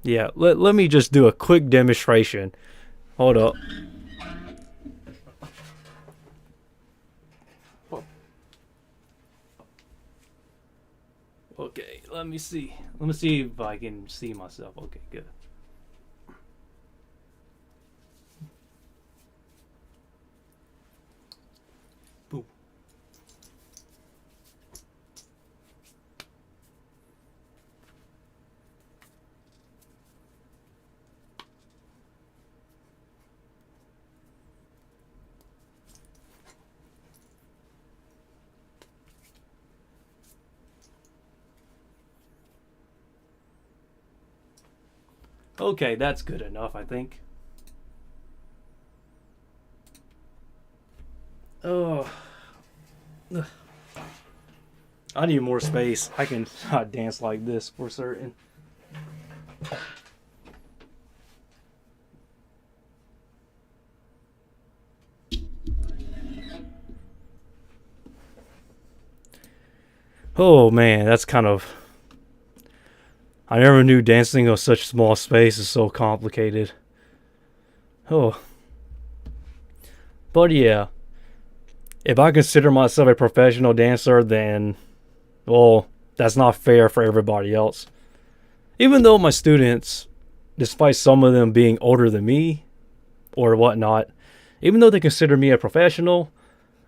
Yeah, let me just do a quick demonstration. Hold up. Okay, let me see. Let me see if I can see myself. Okay, good. Boom. Okay, that's good enough, I think. Oh, I need more space. I can not dance like this for certain. Oh man, that's kind of. I never knew dancing on such small space is so complicated. Oh, but yeah, if I consider myself a professional dancer, then, well, that's not fair for everybody else. Even though my students, despite some of them being older than me or whatnot, even though they consider me a professional,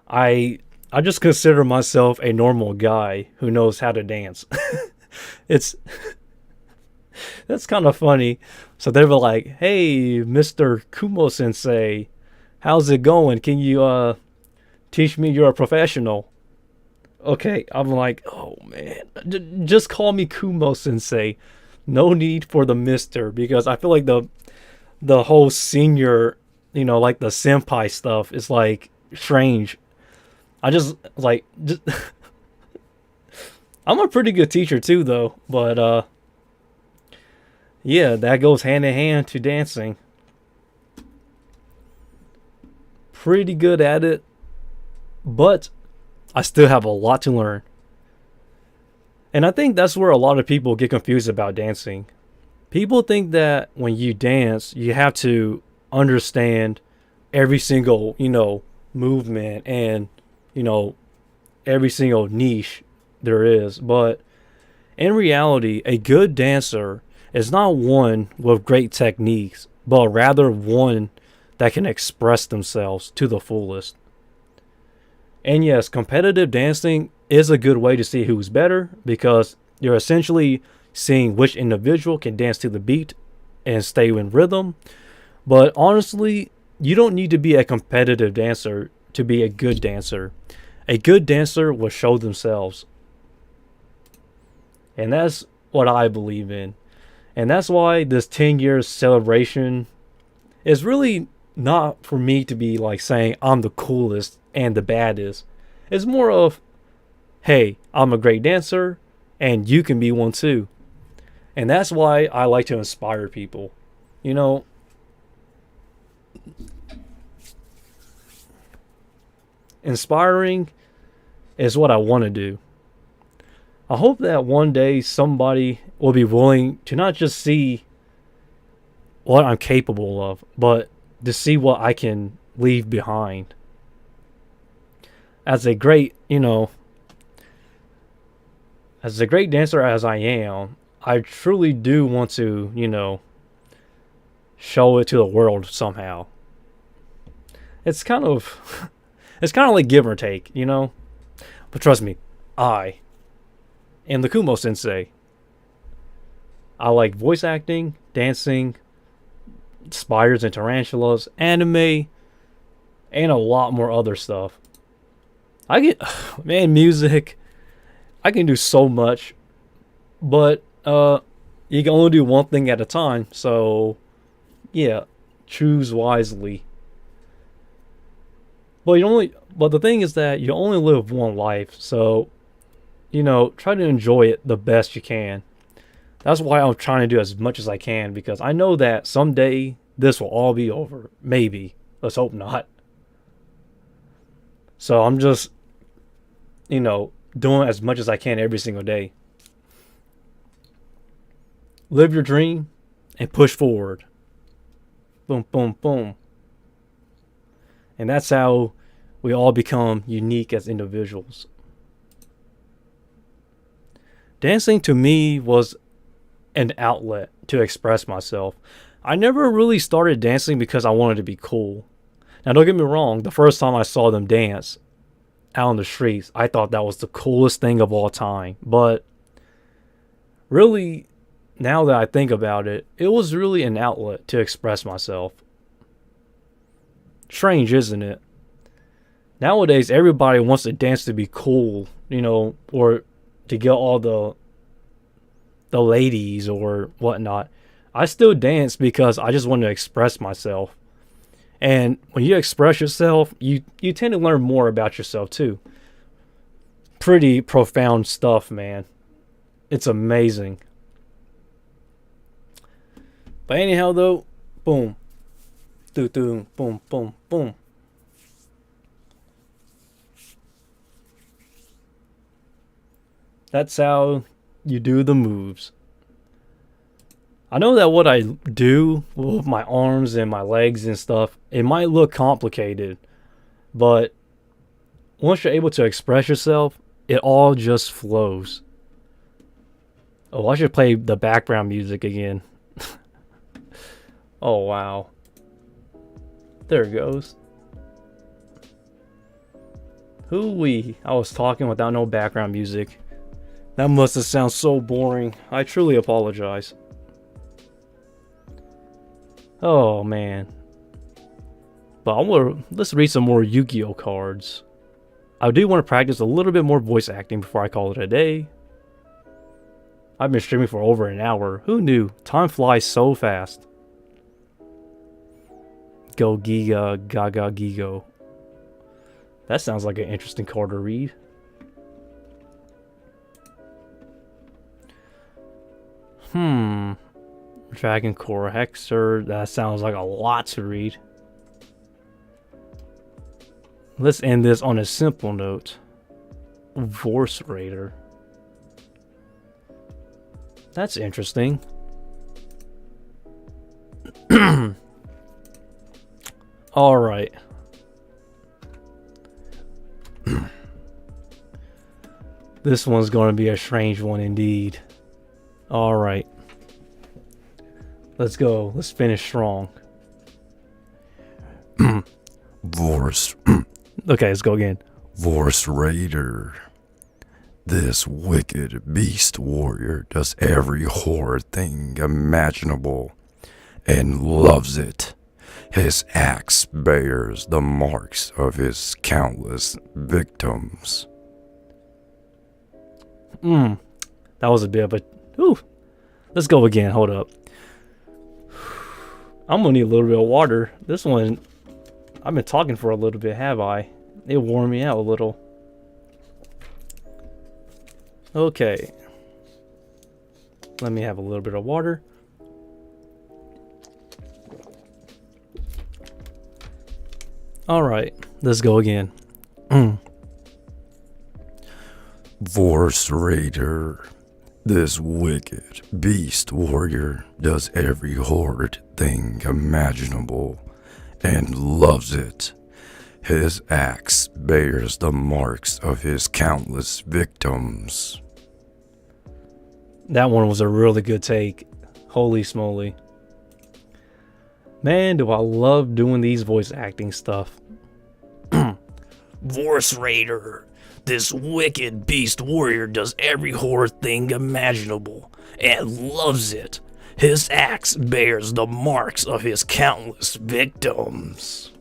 I I just consider myself a normal guy who knows how to dance. it's That's kind of funny. So they were like, "Hey, Mr. Kumo Sensei, how's it going? Can you teach me? You're a professional." Okay, I'm like, "Oh man, just call me Kumo Sensei. No need for the Mister, because I feel like the whole senior, like the senpai stuff is like strange. I just like just, I'm a pretty good teacher too though, but yeah, that goes hand in hand to dancing. Pretty good at it, but I still have a lot to learn. And I think that's where a lot of people get confused about dancing. People think that when you dance, you have to understand every single, movement and, you know, every single niche there is. But in reality, a good dancer is not one with great techniques, but rather one that can express themselves to the fullest. And yes, competitive dancing is a good way to see who's better, because you're essentially seeing which individual can dance to the beat and stay in rhythm. But honestly, you don't need to be a competitive dancer to be a good dancer. A good dancer will show themselves. And that's what I believe in. And that's why this 10 years celebration is really not for me to be like saying I'm the coolest and the baddest. It's more of, hey, I'm a great dancer and you can be one too. And that's why I like to inspire people. You know, inspiring is what I want to do. I hope that one day somebody will be willing to not just see what I'm capable of, but to see what I can leave behind. As a great, as a great dancer as I am, I truly do want to, show it to the world somehow. It's kind of it's kind of like give or take, But trust me, I am the Kumo Sensei. I like voice acting, dancing, spiders and tarantulas, anime, and a lot more other stuff. I get, man, music. I can do so much, but you can only do one thing at a time. So, yeah, choose wisely. But the thing is that you only live one life, so try to enjoy it the best you can. That's why I'm trying to do as much as I can, because I know that someday this will all be over. Maybe. Let's hope not. So I'm just, doing as much as I can every single day. Live your dream and push forward. Boom, boom, boom. And that's how we all become unique as individuals. Dancing to me was an outlet to express myself. I never really started dancing because I wanted to be cool. Now, don't get me wrong, the first time I saw them dance out on the streets, I thought that was the coolest thing of all time. But really, now that I think about it, it was really an outlet to express myself. Strange, isn't it? Nowadays, everybody wants to dance to be cool, or to get all the ladies or whatnot. I still dance because I just want to express myself. And when you express yourself, you tend to learn more about yourself too. Pretty profound stuff, man. It's amazing. But anyhow, though, boom. Doo doo, boom, boom, boom. That's how you do the moves. I know that what I do with my arms and my legs and stuff, it might look complicated, but once you're able to express yourself, it all just flows. Oh, I should play the background music again. Oh, wow. There it goes. Hoo-wee. I was talking without no background music. That must have sounded so boring. I truly apologize. Oh, man. But let's read some more Yu-Gi-Oh cards. I do want to practice a little bit more voice acting before I call it a day. I've been streaming for over an hour. Who knew? Time flies so fast. Go Giga Gaga Gigo. That sounds like an interesting card to read. Dragon Core Hexer. That sounds like a lot to read. Let's end this on a simple note. Vorse Raider. That's interesting. Alright. This one's going to be a strange one indeed. Alright. Let's go. Let's finish strong. Vorse. Okay, let's go again. Vorse Raider. This wicked beast warrior does every horrid thing imaginable and loves it. His axe bears the marks of his countless victims. That was a bit of a... Ooh. Let's go again. Hold up. I'm gonna need a little bit of water. This one... I've been talking for a little bit, have I? It wore me out a little. Okay. Let me have a little bit of water. Alright, let's go again. Vorse Raider. This wicked beast warrior does every horrid thing imaginable and loves it. His axe bears the marks of his countless victims. That one was a really good take. Holy smoly. Man, do I love doing these voice acting stuff. Vorse Raider. This wicked beast warrior does every horrid thing imaginable and loves it. His axe bears the marks of his countless victims.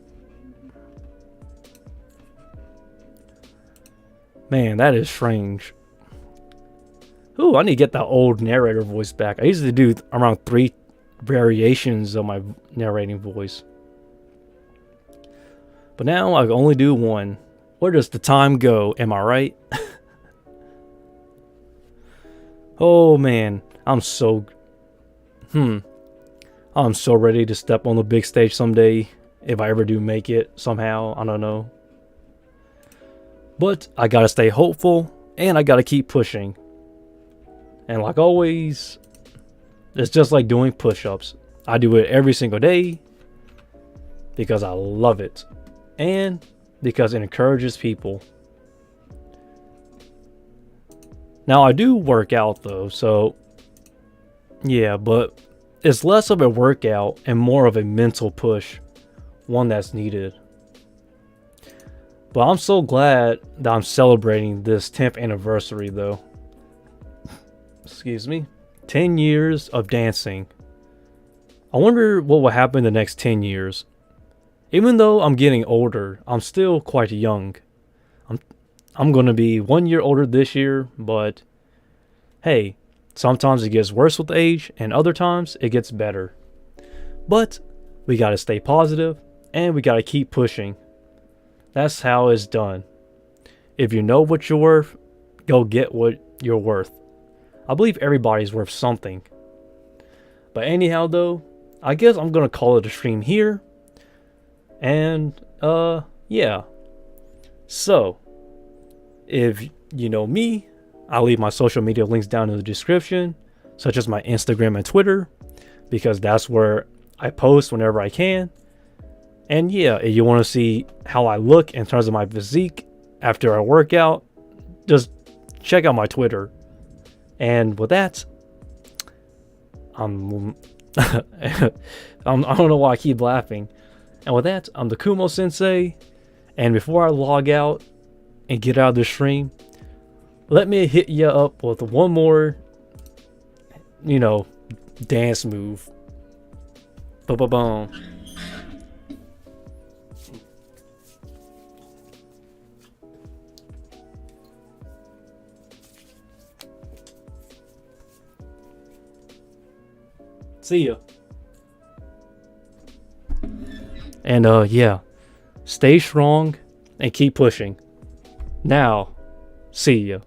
Man, that is strange. Ooh, I need to get that old narrator voice back. I used to do around 3 variations of my narrating voice. But now I can only do 1. Where does the time go? Am I right? Oh man, I'm so ready to step on the big stage someday. If I ever do make it somehow, I don't know. But I gotta stay hopeful and I gotta keep pushing. And like always, it's just like doing push-ups. I do it every single day because I love it. And because it encourages people. Now I do work out though, so yeah, but it's less of a workout and more of a mental push, one that's needed. But I'm so glad that I'm celebrating this 10th anniversary though. Excuse me. 10 years of dancing. I wonder what will happen the next 10 years. Even though I'm getting older, I'm still quite young. I'm going to be 1 year older this year, but hey, sometimes it gets worse with age and other times it gets better. But we got to stay positive and we got to keep pushing. That's how it's done. If you know what you're worth, go get what you're worth. I believe everybody's worth something. But anyhow though, I guess I'm gonna call it a stream here. And yeah. So if you know me, I'll leave my social media links down in the description, such as my Instagram and Twitter, because that's where I post whenever I can. And yeah, if you want to see how I look in terms of my physique after I work out, just check out my Twitter. And with that, I don't know why I keep laughing. And with that, I'm the Kumo Sensei. And before I log out and get out of the stream, let me hit you up with one more, dance move. Ba-ba-boom. See ya. And yeah, stay strong and keep pushing. Now, see ya.